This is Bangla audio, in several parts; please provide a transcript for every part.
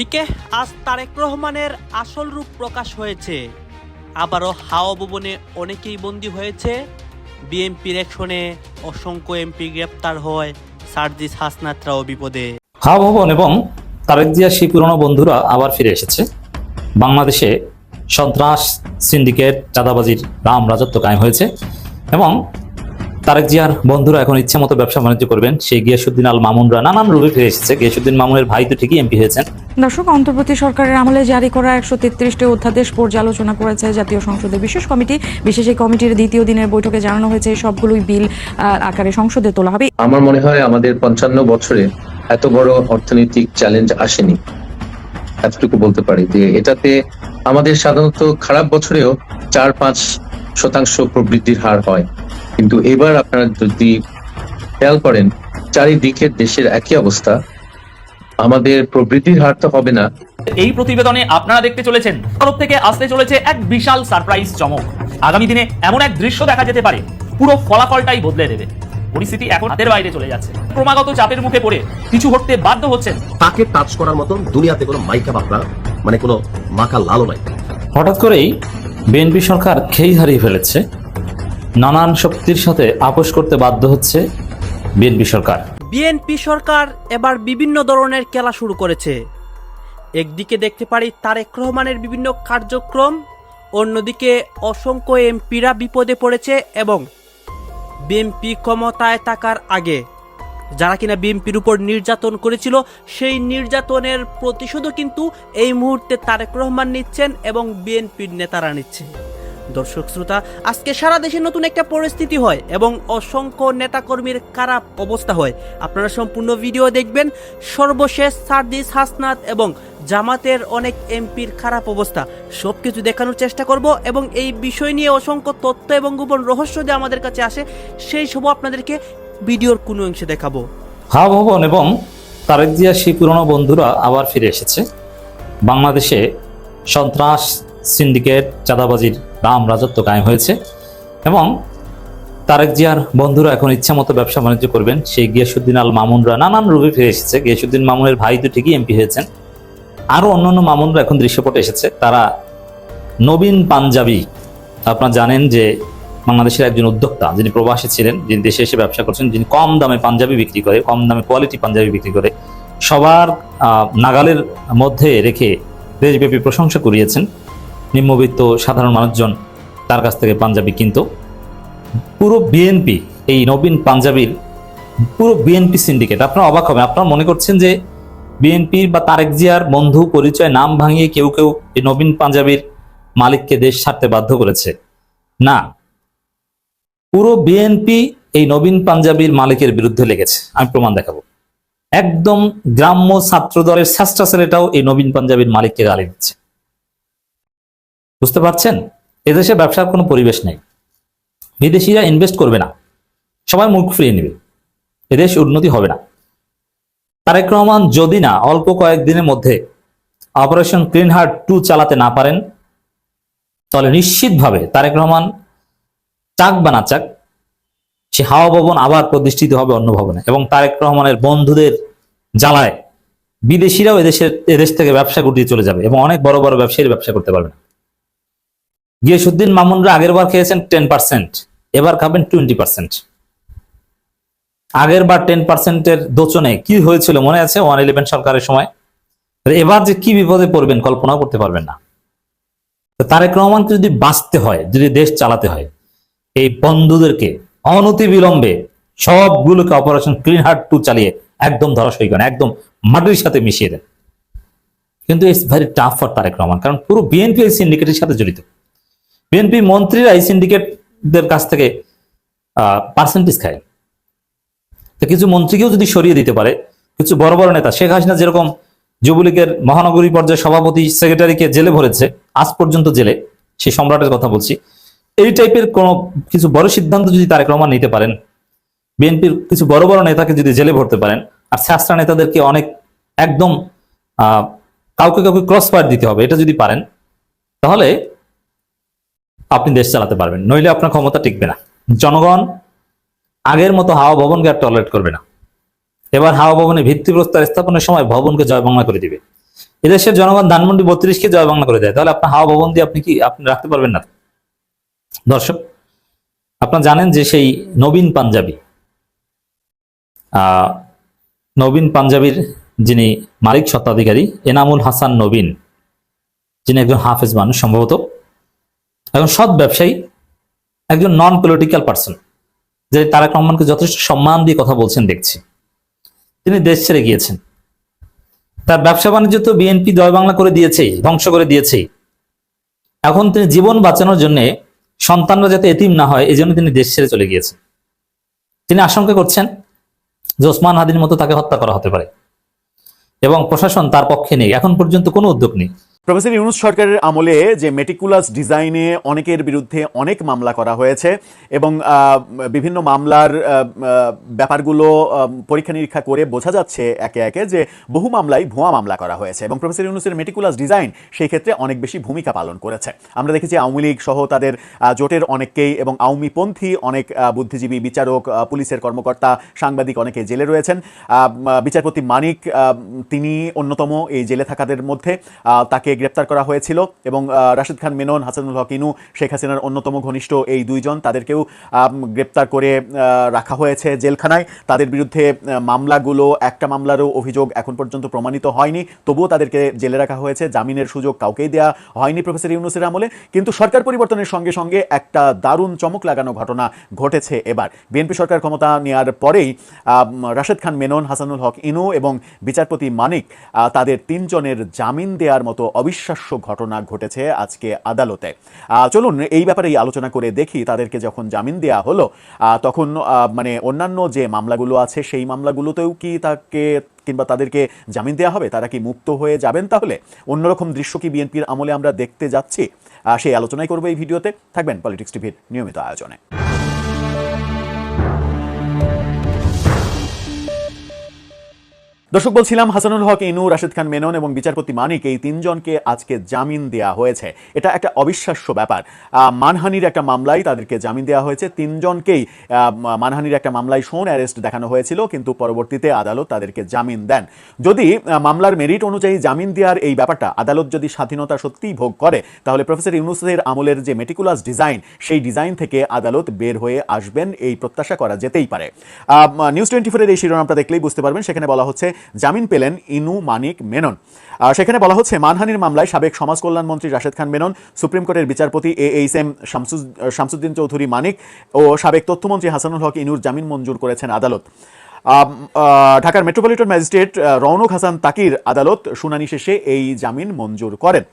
অন্যদিকে আজ তারেক রহমানের আসল রূপ প্রকাশ হয়েছে। আবারও হাওয়া ভবনে অনেকেই বন্দী হয়েছে। বিএনপির অ্যাকশনে অসংখ্য এমপি গ্রেপ্তার হয়, সার্জিস হাসনাতরাও বিপদে। হাওয়া ভবন এবং তারেক জিয়ার সেই পুরনো বন্ধুরা আবার ফিরে এসেছে। বাংলাদেশে সন্ত্রাস, সিন্ডিকেট, চাঁদাবাজির রাজত্ব কায়েম হয়েছে এবং তারেক জিয়ার বন্ধুরা এখন ইচ্ছে মতো ব্যবসা বাণিজ্য করবেন। সেই গিয়াসউদ্দিন আল মামুনরা নানান রূপে ফিরে এসেছে। গিয়াসউদ্দিন মামুনের ভাই তো ঠিকই এমপি হয়েছেন। দর্শক, অন্তর্বর্তী সরকারের আমলে জারি করা 133টি অধ্যাদেশ পর্যালোচনা করেছে জাতীয় সংসদের বিশেষ কমিটি। বিশেষ এই কমিটির দ্বিতীয় দিনের বৈঠকে জানানো হয়েছে সবগুলোই বিল আকারে সংসদে তোলা হবে। আমার মনে হয় আমাদের 55 বছরে এত বড় অর্থনৈতিক চ্যালেঞ্জ আসেনি, এতটুকু বলতে পারি যে এটাতে আমাদের সাধারণত খারাপ বছরেও 4-5% প্রবৃদ্ধির হার হয়, কিন্তু এবার আপনারা যদি খেয়াল করেন চারিদিকে দেশের একই অবস্থা, আমাদের প্রবৃদ্ধির হার তো হবে না। এই প্রতিবেদনে আপনারা দেখতে চলেছেন তরফ থেকে আসতে চলেছে এক বিশাল সারপ্রাইজ চমক। আগামী দিনে এমন এক দৃশ্য দেখা যেতে পারে পুরো ফলাফলটাই বদলে দেবে। পরিস্থিতি এখন হাতের বাইরে চলে যাচ্ছে। ক্রমাগত চাপের মুখে পড়ে কিছু করতে বাধ্য হচ্ছেন। তাকে টাচ করার মতন দুনিয়াতে কোনো মাইকা বাপরা মানে কোনো মাকা লালও নাই। হঠাৎ করেই বিএনপি সরকার খেই হারিয়ে ফেলেছে। নানান শক্তির সাথে আপোষ করতে বাধ্য হচ্ছে বিএনপি সরকার। বিএনপি সরকার এবার বিভিন্ন ধরনের খেলা শুরু করেছে। একদিকে দেখতে পারি তারেক রহমানের বিভিন্ন কার্যক্রম, অন্যদিকে অসংখ্য এমপিরা বিপদে পড়েছে এবং বিএনপি ক্ষমতায় থাকার আগে যারা কিনা বিএনপির উপর নির্যাতন করেছিল সেই নির্যাতনের প্রতিশোধও কিন্তু এই মুহূর্তে তারেক রহমান নিচ্ছেন এবং বিএনপির নেতারা নিচ্ছে। দর্শক শ্রোতা, আজকে সারা দেশে নতুন একটা পরিস্থিতি হয় এবং অসংখ্য নেতাকর্মীর খারাপ অবস্থা হয়। আপনারা সম্পূর্ণ ভিডিও দেখবেন। সর্বশেষ সার্জিস হাসনাত এবং জামাতের অনেক এমপির খারাপ অবস্থা সবকিছু দেখানোর চেষ্টা করব এবং এই বিষয় নিয়ে অসংখ্য তথ্য এবং গোপন রহস্য যে আমাদের কাছে আসে সেই সব আপনাদেরকে ভিডিওর কোনো অংশে দেখাবো। হাওয়া ভবন এবং তারেক জিয়ার সেই পুরনো বন্ধুরা আবার ফিরে এসেছে। বাংলাদেশে সন্ত্রাস, সিন্ডিকেট, চাঁদাবাজির রাজত্ব কায়েম হয়েছে এবং তারেক জিয়ার বন্ধুরা এখন ইচ্ছা মতো ব্যবসা বাণিজ্য করবেন। সেই গিয়াসউদ্দিন আল মামুনরা নানান রূপে ফিরে এসেছে। গিয়াসউদ্দিন মামুনের ভাই তো ঠিকই এমপি হয়েছেন। আরো অন্যান্য মামুনরা এখন দৃশ্যপটে এসেছে। তারা নবীন পাঞ্জাবি। আপনারা জানেন যে বাংলাদেশের একজন উদ্যোক্তা যিনি প্রবাসী ছিলেন, যিনি দেশে এসে ব্যবসা করছেন, যিনি কম দামে পাঞ্জাবি বিক্রি করে, কম দামে কোয়ালিটি পাঞ্জাবি বিক্রি করে সবার নাগালের মধ্যে রেখে দেশব্যাপী প্রশংসা কুড়িয়েছেন। নিম্নবিত্ত সাধারণ মানুষজন তার কাছ থেকে পাঞ্জাবি কিনত। পুরো বিএনপি, এই নবীন পাঞ্জাবির পুরো বিএনপি সিন্ডিকেট। আপনারা অবাক হবেন, আপনারা মনে করছেন যে বিএনপির বা তারেক জিয়ার বন্ধু পরিচয় নাম ভাঙিয়ে কেউ কেউ এই নবীন পাঞ্জাবির মালিককে দেশ ছাড়তে বাধ্য করেছে। না, পুরো বিএনপি এই নবীন পাঞ্জাবির মালিকের বিরুদ্ধে লেগেছে। আমি প্রমাণ দেখাবো। একদম গ্রাম্য ছাত্র দলের শ্রেষ্ঠ ছেলেটাও এই নবীন পাঞ্জাবির মালিককে গালি দিচ্ছে। বুঝতে পারছেন? এদেশে ব্যবসার কোনো পরিবেশ নেই। বিদেশিরা ইনভেস্ট করবে না, সবাই মুখ ফিরিয়ে নেবে, এদেশ উন্নতি হবে না। তারেক রহমান যদি না অল্প কয়েকদিনের মধ্যে অপারেশন ক্লিন হার্ট 2 চালাতে না পারেন, তাহলে নিশ্চিতভাবে তারেক রহমান চাক বা না চাক, সে হাওয়া ভবন আবার প্রতিষ্ঠিত হবে অন্য ভবনে এবং তারেক রহমানের বন্ধুদের জ্বালায় বিদেশিরাও এদেশ থেকে ব্যবসা গুটিয়ে চলে যাবে এবং অনেক বড় বড় ব্যবসায়ীর ব্যবসা করতে পারবে না। গিয়াসউদ্দিন মামুনরা আগের বার খেয়েছেন 10%, এবার খাবেন 20%। আগের বার 10%-এর দোচনে কি হয়েছিল মনে আছে? 111 সরকারের সময়। এবার যে কি বিপদে পড়বেন কল্পনাও করতে পারবেন না। তারেক রহমানকে যদি বাঁচতে হয়, যদি দেশ চালাতে হয়, এই বন্ধুদেরকে অনতি বিলম্বে সবগুলোকে অপারেশন ক্লিন হার্ট 2 চালিয়ে একদম ধরাশয়ী করেন, একদম মাটির সাথে মিশিয়ে দেন। কিন্তু it's very tough for Tarique Rahman, কারণ পুরো বিএনপি এই সিন্ডিকেটের সাথে জড়িত। বিএনপি মন্ত্রীরা এই সিন্ডিকেটদের কাছ থেকে পার্সেন্টেজ খায়। তো কিছু মন্ত্রীকেও যদি সরিয়ে দিতে পারে, কিছু বড় বড় নেতা, শেখ হাসিনা যেরকম যুবলীগের মহানগরী পর্যায়ে সভাপতি সেক্রেটারিকে জেলে ভরেছে, আজ পর্যন্ত জেলে, সেই সম্রাটের কথা বলছি। এই টাইপের কোন কিছু বড় সিদ্ধান্ত যদি তারেক রহমান নিতে পারেন, বিএনপির কিছু বড় বড় নেতাকে যদি জেলে ভরতে পারেন, আর শাস্ত্রা নেতাদেরকে অনেক একদম কাউকে কাউকে ক্রস ফায়ার দিতে হবে, এটা যদি পারেন তাহলে আপনি দেশ চালাতে পারবেন। নইলে আপনার ক্ষমতা টিকবে না। জনগণ আগের মতো হাওয়া ভবনকে আর টলারেট করবে না। এবার হাওয়া ভবনে ভিত্তিপ্রস্তর স্থাপনের সময় ভবনকে জয় বাংলা করে দিবে। এদেশের জনগণ ধানমন্ডি 32কে জয় বাংলা করে দেয়, তাহলে আপনার হাওয়া ভবন দিয়ে আপনি রাখতে পারবেন না। দর্শক, আপনারা জানেন যে সেই নবীন পাঞ্জাবির যিনি মালিক স্বত্বাধিকারী এনামুল হাসান নবীন, যিনি একজন হাফেজ মানুষ, সম্ভবত একজন সৎ ব্যবসায়ী, একজন নন পলিটিক্যাল পার্সন, যে তারেক রহমানকে যথেষ্ট সম্মান দিয়ে কথা বলছেন দেখছি, তিনি দেশ ছেড়ে গিয়েছেন। তার ব্যবসা বাণিজ্য তো বিএনপি জয় বাংলা করে দিয়েছেই, ধ্বংস করে দিয়েছেই। এখন তিনি জীবন বাঁচানোর জন্য সন্তানরা যাতে এতিম না হয় এই জন্য তিনি দেশ ছেড়ে চলে গিয়েছেন। তিনি আশঙ্কা করছেন যে ওসমান হাদির মতো তাকে হত্যা করা হতে পারে, এবং প্রশাসন তার পক্ষে নেই, এখন পর্যন্ত কোনো উদ্যোগ নেই। প্রফেসর ইউনূস সরকারের আমলে যে মেটিকুলাস ডিজাইনে অনেকের বিরুদ্ধে অনেক মামলা করা হয়েছে এবং বিভিন্ন মামলার ব্যাপারগুলো পরীক্ষা নিরীক্ষা করে বোঝা যাচ্ছে একে একে যে বহু মামলায় ভুয়া মামলা করা হয়েছে এবং প্রফেসর ইউনূসের মেটিকুলাস ডিজাইন সেই ক্ষেত্রে অনেক বেশি ভূমিকা পালন করেছে। আমরা দেখেছি আওয়ামী লীগ সহ তাদের জোটের অনেককেই এবং আওয়ামীপন্থী অনেক বুদ্ধিজীবী, বিচারক, পুলিশের কর্মকর্তা, সাংবাদিক অনেকে জেলে রয়েছেন। বিচারপতি মানিক তিনি অন্যতম এই জেলে থাকাদের মধ্যে, তাকে গ্রেপ্তার করা হয়েছিল এবং রাশেদ খান মেনন, হাসানুল হক ইনু, শেখ হাসিনার অন্যতম ঘনিষ্ঠ এই দুইজন, তাদেরকেও গ্রেপ্তার করে রাখা হয়েছে জেলখানায়। তাদের বিরুদ্ধে মামলাগুলো, একটা মামলারও অভিযোগ এখন পর্যন্ত প্রমাণিত হয়নি, তবুও তাদেরকে জেলে রাখা হয়েছে। জামিনের সুযোগ কাউকেই দেওয়া হয়নি প্রফেসর ইউনূসের আমলে। কিন্তু সরকার পরিবর্তনের সঙ্গে সঙ্গে একটা দারুণ চমক লাগানো ঘটনা ঘটেছে এবার। বিএনপি সরকার ক্ষমতা নেওয়ার পরেই রাশেদ খান মেনন, হাসানুল হক ইনু এবং বিচারপতি মানিক, তাদের তিনজনের জামিন দেওয়ার মতো অবিশ্বাস্য ঘটনা ঘটেছে আজকে আদালতে। চলুন এই ব্যাপারেই আলোচনা করে দেখি, তাদেরকে যখন জামিন দেওয়া হলো তখন মানে অন্যান্য যে মামলাগুলো আছে সেই মামলাগুলোতেও কি তাকে কিংবা তাদেরকে জামিন দেওয়া হবে? তারা কি মুক্ত হয়ে যাবেন? তাহলে অন্যরকম দৃশ্য কি বিএনপির আমলে আমরা দেখতে যাচ্ছি? সেই আলোচনাই করবো এই ভিডিওতে। থাকবেন পলিটিক্স টিভির নিয়মিত আয়োজনে। দর্শক, বলছিলাম হাসানুল হক ইনু, রাশেদ খান মেনন এবং বিচারপতি মানিক, এই তিনজনকে আজকে জামিন দেওয়া হয়েছে। এটা একটা অবিশ্বাস্য ব্যাপার। মানহানির একটা মামলায় তাদেরকে জামিন দেওয়া হয়েছে। তিনজনকেই মানহানির একটা মামলায় শোন অ্যারেস্ট দেখানো হয়েছিল, কিন্তু পরবর্তীতে আদালত তাদেরকে জামিন দেন। যদি মামলার মেরিট অনুযায়ী জামিন দেওয়ার এই ব্যাপারটা আদালত যদি স্বাধীনতা সত্যিই ভোগ করে, তাহলে প্রফেসর ইউনূসের আমলের যে মেটিকুলাস ডিজাইন, সেই ডিজাইন থেকে আদালত বের হয়ে আসবেন, এই প্রত্যাশা করা যেতেই পারে। নিউজ 24-এর এই শিরোনামটা দেখলেই বুঝতে পারবেন। সেখানে বলা হচ্ছে জামিন পেলেন ইনু, মানিক, মেনন। সেখানে বলা হচ্ছে মানহানির মামলায় সাবেক সমাজ কল্যাণ মন্ত্রী রাশেদ খান মেনন, সুপ্রিম কোর্টের বিচারপতি AHM শামসুদ্দিন চৌধুরী মানিক ও সাবেক তথ্যমন্ত্রী হাসানুল হক ইনুর জামিন মঞ্জুর করেছেন আদালত। ঢাকার মেট্রোপলিটন ম্যাজিস্ট্রেট রৌনক হাসান তাকির আদালত শুনানি শেষে এই জামিন মঞ্জুর করেন।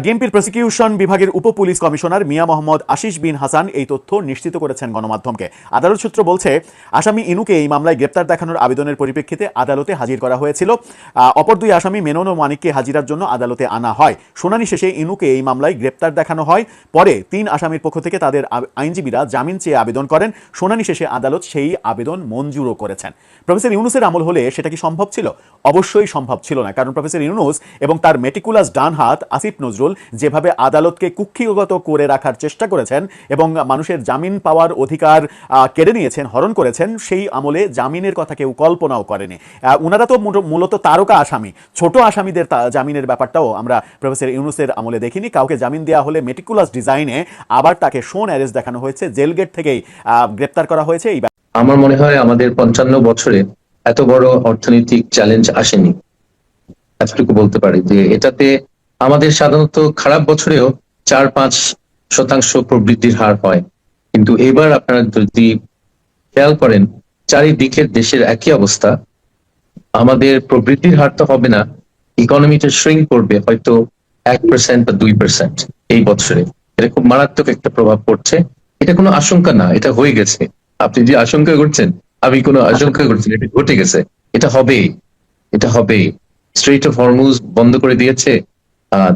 ডিএমপির প্রসিকিউশন বিভাগের উপ পুলিশ কমিশনার মিয়া মোহাম্মদ আশিস বিন হাসান এই তথ্য নিশ্চিত করেছেন গণমাধ্যমকে। আদালত সূত্র বলছে, আসামি ইনুকে এই মামলায় গ্রেপ্তার দেখানোর আবেদনের পরিপ্রেক্ষিতে আদালতে হাজির করা হয়েছিল। অপর দুই আসামি মেনন ও মানিককে হাজিরার জন্য আদালতে আনা হয়। শুনানি শেষে ইনুকে এই মামলায় গ্রেপ্তার দেখানো হয়। পরে তিন আসামির পক্ষ থেকে তাদের আইনজীবীরা জামিন চেয়ে আবেদন করেন। শুনানি শেষে আদালত সেই আবেদন মঞ্জুরও করেছেন। প্রফেসর ইউনূসের আমল হলে সেটা কি সম্ভব ছিল? অবশ্যই সম্ভব ছিল না, কারণ প্রফেসর ইউনূস এবং তার মেটিকুলাস ডান হাত আসিফ নজরুল যেভাবে আদালতকে কুক্ষিগত করে রাখার চেষ্টা করেছেন এবং মানুষের জামিন পাওয়ার অধিকার কেড়ে নিয়েছেন, হরণ করেছেন, সেই আমলে জামিনের কথা কেউ কল্পনাও করেনি। ওনারা তো মূলত তারকা আসামি, ছোট আসামিদের জামিনের ব্যাপারটাও আমরা প্রফেসর ইউনূসের আমলে দেখিনি। কাউকে জামিন দেওয়া হলে মেটিকুলাস ডিজাইনে আবার তাকে শোন অ্যারেস্ট দেখানো হয়েছে, জেল গেট থেকেই গ্রেপ্তার করা হয়েছে। আমার মনে হয় আমাদের 55 বছরে এত বড় অর্থনৈতিক চ্যালেঞ্জ আসেনি, এতটুকু বলতে পারি। যে এটাতে আমাদের সাধারণত খারাপ বছরেও 4-5% প্রবৃদ্ধির হার হয়, কিন্তু এবার আপনারা যদি খেয়াল করেন চারিদিকের দেশের একই অবস্থা। আমাদের প্রবৃদ্ধির হার তো হবে না, ইকোনমিটা শ্রিঙ্ক করবে হয়তো 1% বা 2% এই বছরে। এটা খুব মারাত্মক একটা প্রভাব পড়ছে। এটা কোনো আশঙ্কা না, এটা হয়ে গেছে। আপনি যে আশঙ্কা করছেন, আমি কোনো আশঙ্কা করছি না, এটা ঘটে গেছে। এটা হবে, এটা হবে। স্ট্রেইট অফ হরমুজ বন্ধ করে দিয়েছে,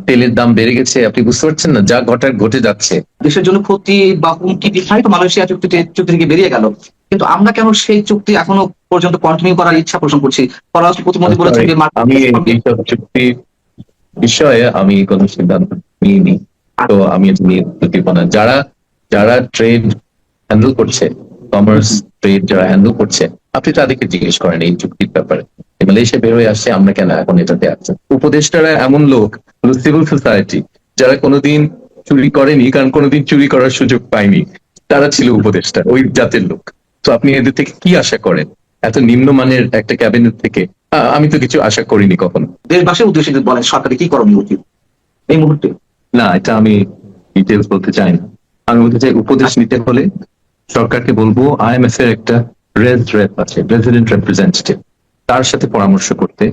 তেলের দাম বেড়ে গেছে। আপনি বুঝতে পারছেন না, যা ঘটার ঘটে যাচ্ছে। দেশের জন্য ক্ষতি বা হুমকি বিধায় তো মালয়েশিয়া চুক্তি থেকে বেরিয়ে গেল, কিন্তু আমরা কেন সেই চুক্তি এখনো পর্যন্ত কন্টিনিউ করার ইচ্ছা পোষণ করছি? পররাষ্ট্র প্রতিমন্ত্রী বলেছেন যে আমি এইসব চুক্তি বিষয়ে আমি কোনো সিদ্ধান্ত নিইনি, তো আমি দিব না। যারা ট্রেড হ্যান্ডেল করছে, কমার্স ট্রেড যারা হ্যান্ডেল করছে, আপনি তাদেরকে জিজ্ঞেস করেন এই চুক্তির ব্যাপারে। মালয়েশিয়া বের হয়ে আসছে, আমরা কেন এখন এটাতে আসছি? উপদেষ্টারা এমন লোক, সিভিল সোসাইটি, যারা কোনোদিন চুরি করেনি, কারণ কোনোদিন চুরি করার সুযোগ পায়নি, তারা ছিল উপদেষ্টা, ওই জাতের লোক। তো আপনি এদের থেকে কি আশা করেন? এত নিম্নমানের একটা ক্যাবিনেট থেকে আমি তো কিছু আশা করিনি কখনো। দেশবাসীর উদ্দেশ্যে যদি বলেন সরকারের কি করণীয় উচিত এই মুহূর্তে? না, এটা আমি ডিটেলস বলতে চাই না। আমি বলতে চাই, উপদেশ নিতে হলে সরকারকে বলবো আইএমএফ এর একটা রেপ আছে, রেসিডেন্ট রিপ্রেজেন্টেটিভ, তার সাথে পরামর্শ করতে,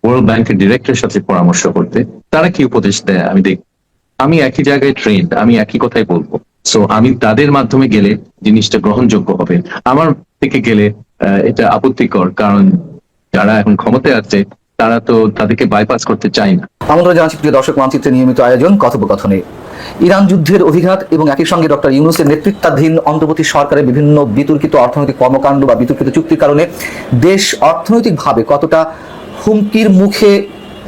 ওয়ার্ল্ড ব্যাংকের ডিরেক্টরের সাথে পরামর্শ করতে। তারা কি উপদেশ দেয় আমি দেখি। আমি একই জায়গায় ট্রেন্ড, আমি একই কথাই বলবো। সো আমি তাদের মাধ্যমে গেলে জিনিসটা গ্রহণযোগ্য হবে। আমার থেকে গেলে এটা আপত্তিকর, কারণ যারা এখন ক্ষমতায় আছে তারা তো তাদেরকে বাইপাস করতে চায় না। আমন্ত্রণ জানাচ্ছি প্রিয় দর্শক, মানচিত্রের নিয়মিত আয়োজন কথোপকথনে। ইরান যুদ্ধের অভিঘাত এবং একই সঙ্গে ডক্টর ইউনূসের নেতৃত্বাধীন অন্তর্বর্তী সরকারের বিভিন্ন বিতর্কিত অর্থনৈতিক কর্মকাণ্ড বা বিতর্কিত চুক্তির কারণে দেশ অর্থনৈতিকভাবে কতটা হুমকির মুখে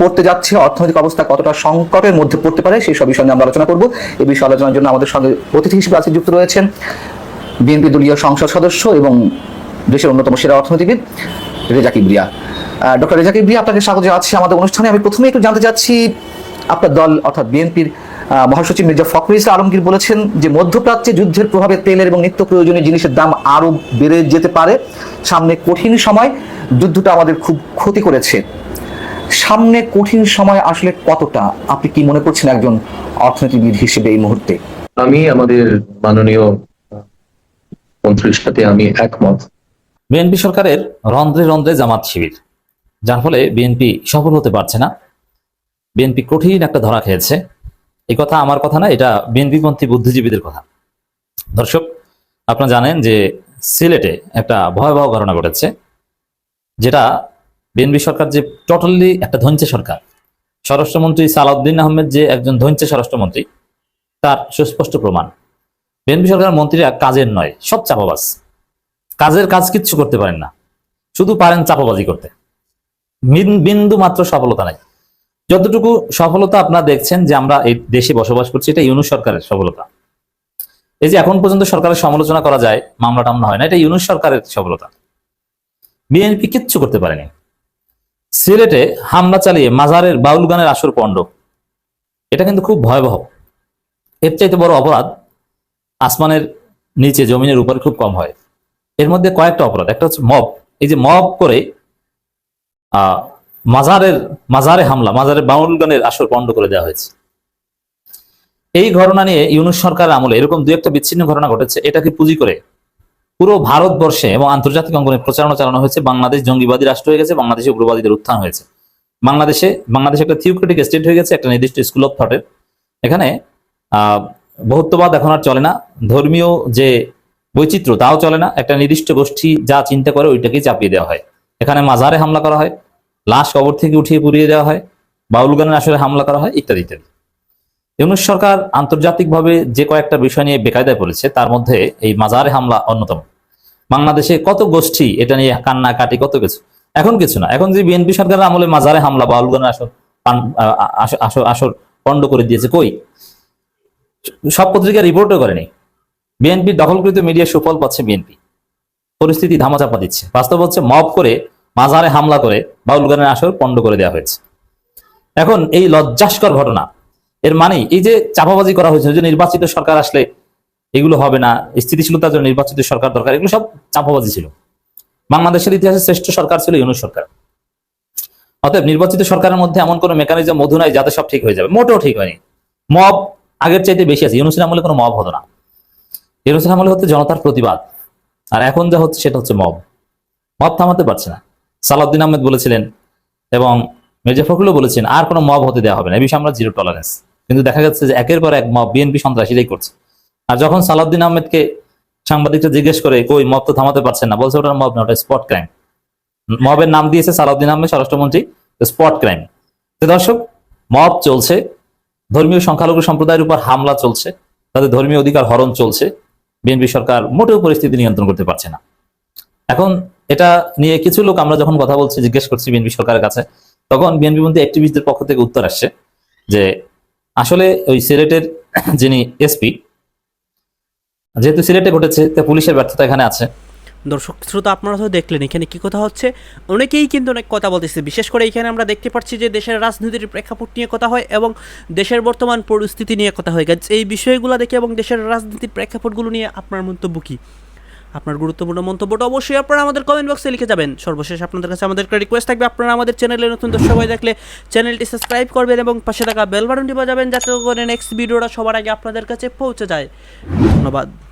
পড়তে যাচ্ছে, অর্থনৈতিক অবস্থা কতটা সংকটের মধ্যে পড়তে পারে, সেই সব বিষয় নিয়ে আমরা আলোচনা করব। এই বিষয়ে আলোচনার জন্য আমাদের সঙ্গে অতিথি হিসেবে আজকে যুক্ত রয়েছেন বিএনপি দলীয় সংসদ সদস্য এবং দেশের অন্যতম সেরা অর্থনীতিবিদ রেজা কিবরিয়া। ডক্টর রেজা কিবরিয়া, আপনাকে স্বাগত জানাচ্ছি আমাদের অনুষ্ঠানে। আমি প্রথমে একটু জানতে চাচ্ছি, আপনার দল অর্থাৎ বিএনপির মহাসচিব মির্জা ফখরুল ইসলাম আলমগীর বলেছেন যে মধ্যপ্রাচ্যে যুদ্ধের প্রভাবে তেলের এবং নিত্য প্রয়োজনীয় জিনিসের দাম আরো বেড়ে যেতে পারে। সামনে কঠিন সময়, যুদ্ধটা আমাদের খুব ক্ষতি করেছে। সামনে কঠিন সময় আসলে কতটা, আপনি কি মনে করছেন একজন অর্থনীতিবিদ হিসেবে এই মুহূর্তে? আমি আমাদের মাননীয় মন্ত্রীর সাথে আমি একমত। বিএনপি সরকারের রন্ধ্রে রন্ধ্রে জামাত শিবির, যার ফলে বিএনপি সফল হতে পারছে না। বিএনপি কঠিন একটা ধরা খেয়েছে। এই কথা আমার কথা না, এটা বিএনপিপন্থী বুদ্ধিজীবীদের কথা। দর্শক, আপনারা জানেন যে সিলেটে একটা ভয়াবহ ঘটনা ঘটেছে, যেটা বিএনপি সরকার যে টোটালি একটা ধৈর্য সরকার। স্বরাষ্ট্রমন্ত্রী সালাউদ্দিন আহমেদ যে একজন ধৈর্য স্বরাষ্ট্রমন্ত্রী, তার সুস্পষ্ট প্রমাণ। বিএনপি সরকারের মন্ত্রীরা কাজের নয়, সব চাপাবাজ। কাজের কাজ কিচ্ছু করতে পারেন না, শুধু পারেন চাপাবাজি করতে। বিন্দু মাত্র সফলতা নাই। যতটুকু সফলতা আপনারা দেখছেন যে আমরা এই দেশে বসবাস করছি, এটা ইউনূস সরকারের সফলতা। এই যে এখন পর্যন্ত সরকারের সমালোচনা করা যায়, মামলা টামলা হয় না, এটা ইউনূস সরকারের সফলতা। বিএনপি কিচ্ছু করতে পারেনি। সিলেটে হামলা চালিয়ে মাজারের বাউল গানের আসর পণ্ড, এটা কিন্তু খুব ভয়াবহ। এর চাইতে বড় অপরাধ আসমানের নিচে জমিনের উপরে খুব কম হয়। এর মধ্যে কয়েকটা অপরাধ। একটা হচ্ছে মব। এই যে মব করে মাজারে হামলা, মাজারের বাউল গানের আসর পণ্ড করে দেওয়া হয়েছে। এই ঘটনা নিয়ে ইউনূস সরকার আমলে এরকম দু একটা বিচ্ছিন্ন ঘটনা ঘটেছে। এটাকে পুঁজি করে পুরো ভারতবর্ষে এবং আন্তর্জাতিক অঙ্গনে প্রচারণা চালানো হয়েছে। বাংলাদেশ জঙ্গিবাদী রাষ্ট্র হয়ে গেছে, বাংলাদেশে উগ্রবাদীদের উত্থান হয়েছে। বাংলাদেশ একটা থিওক্রেটিক স্টেট হয়ে গেছে, একটা নির্দিষ্ট স্কুল অফ থটের। এখানে বহুত্ববাদ এখন আর চলে না, ধর্মীয় যে বৈচিত্র্য তাও চলে না। একটা নির্দিষ্ট গোষ্ঠী যা চিন্তা করে ওইটাকেই চাপিয়ে দেওয়া হয়। এখানে মাজারে হামলা করা হয়, লাশ কবর থেকে উঠিয়ে পুড়িয়ে দেওয়া হয়, বাউল গানের আসরে হামলা করা হয়, ইত্যাদি ইত্যাদি। ইউনূস সরকার আন্তর্জাতিকভাবে যে কয়েকটা বিষয় নিয়ে বেকায়দায় পড়েছে, তার মধ্যে এই মাজারে হামলা অন্যতম। বাংলাদেশে কত গোষ্ঠী এটা নিয়ে কান্নাকাটি, কত কিছু। এখন কিছু না, এখন যে বিএনপি সরকারের আমলে মাজারে হামলা, বাউল গানের আসর পণ্ড করে দিয়েছে, কই? সব পত্রিকা রিপোর্টও করেনি। বিএনপি দখলকৃত মিডিয়া সুফল পাচ্ছে, বিএনপি পরিস্থিতি ধামাচাপা দিচ্ছে। বাস্তব হচ্ছে মব করে মাজারে হামলা করে বাউল গানের আসর পণ্ড করে দেওয়া হয়েছে। এখন এই লজ্জাস্কর ঘটনা, এর মানে এই যে চাপাবাজি করা হয়েছে যে নির্বাচিত সরকার আসলে এগুলো হবে না, স্থিতিশীলতার জন্য নির্বাচিত সরকার দরকার, এগুলো সব চাপাবাজি ছিল। বাংলাদেশের ইতিহাসে শ্রেষ্ঠ সরকার ছিল ইউনূস সরকার। অতএব নির্বাচিত সরকারের মধ্যে এমন কোনো মেকানিজম মধু নাই যাতে সব ঠিক হয়ে যাবে, মোটেও ঠিক হয়নি। মব আগের চাইতে বেশি আছে। ইউনূসের আমলে কোনো মব হতো না। ইউনূসের আমলে হচ্ছে জনতার প্রতিবাদ, আর এখন যা হচ্ছে সেটা হচ্ছে মব। মব থামাতে পারছে না। সালাউদ্দিন আহমেদ বলেছিলেন এবং মির্জা ফখরুলও বলেছেন, আর কোনো মব হতে দেওয়া হবে না, এই বিষয়ে আমরা জিরো টলারেন্স। কিন্তু দেখা যাচ্ছে যে একের পর এক মব বিএনপি সন্ত্রাসীরাই করছে। আর যখন সালাউদ্দিন আহমেদকে সাংবাদিকরা জিজ্ঞেস করে, কই মব তো থামাতে পারছেন না, বলছে ওটা মব না, ওটা স্পট ক্রাইম। মবের নাম দিয়েছে সালাউদ্দিন আহমেদ স্বরাষ্ট্রমন্ত্রী, স্পট ক্রাইম। দর্শক, মব চলছে, ধর্মীয় সংখ্যালঘু সম্প্রদায়ের উপর হামলা চলছে, তাদের ধর্মীয় অধিকার হরণ চলছে। বিএনপি সরকার মোটেও পরিস্থিতি নিয়ন্ত্রণ করতে পারছে না। এখন এটা নিয়ে কিছু লোক আমরা যখন কথা বলছি, জিজ্ঞেস করছি বিএনপি সরকারের কাছে, তখন বিএনপি মন্ত্রী অ্যাক্টিভিস্টদের পক্ষ থেকে উত্তর আসছে যে আসলে ওই সিলেটের যিনি এসপি, যেহেতু সিলেটে ঘটেছে, পুলিশের ব্যর্থতা এখানে আছে। দর্শক শ্রোতা, আপনারা তো দেখলেন এখানে কি কথা হচ্ছে। অনেকেই কিন্তু অনেক কথা বলতেছে, বিশেষ করে এখানে আমরা দেখতে পাচ্ছি যে দেশের রাজনীতির প্রেক্ষাপট নিয়ে কথা হয় এবং দেশের বর্তমান পরিস্থিতি নিয়ে কথা হয়। এই বিষয়গুলো দেখে এবং দেশের রাজনীতির প্রেক্ষাপটগুলো নিয়ে আপনার মন্তব্য কী? আপনার গুরুত্বপূর্ণ মন্তব্যটা অবশ্যই আপনারা আমাদের কমেন্ট বক্সে লিখে যাবেন। সর্বশেষ আপনাদের কাছে আমাদের একটা রিকোয়েস্ট থাকবে, আপনারা আমাদের চ্যানেলে নতুন দর্শক হয়ে থাকলে চ্যানেলটি সাবস্ক্রাইব করবেন এবং পাশে থাকা বেল বাটনটি বাজাবেন, যাতে করে নেক্সট ভিডিওটা সবার আগে আপনাদের কাছে পৌঁছে যায়। ধন্যবাদ।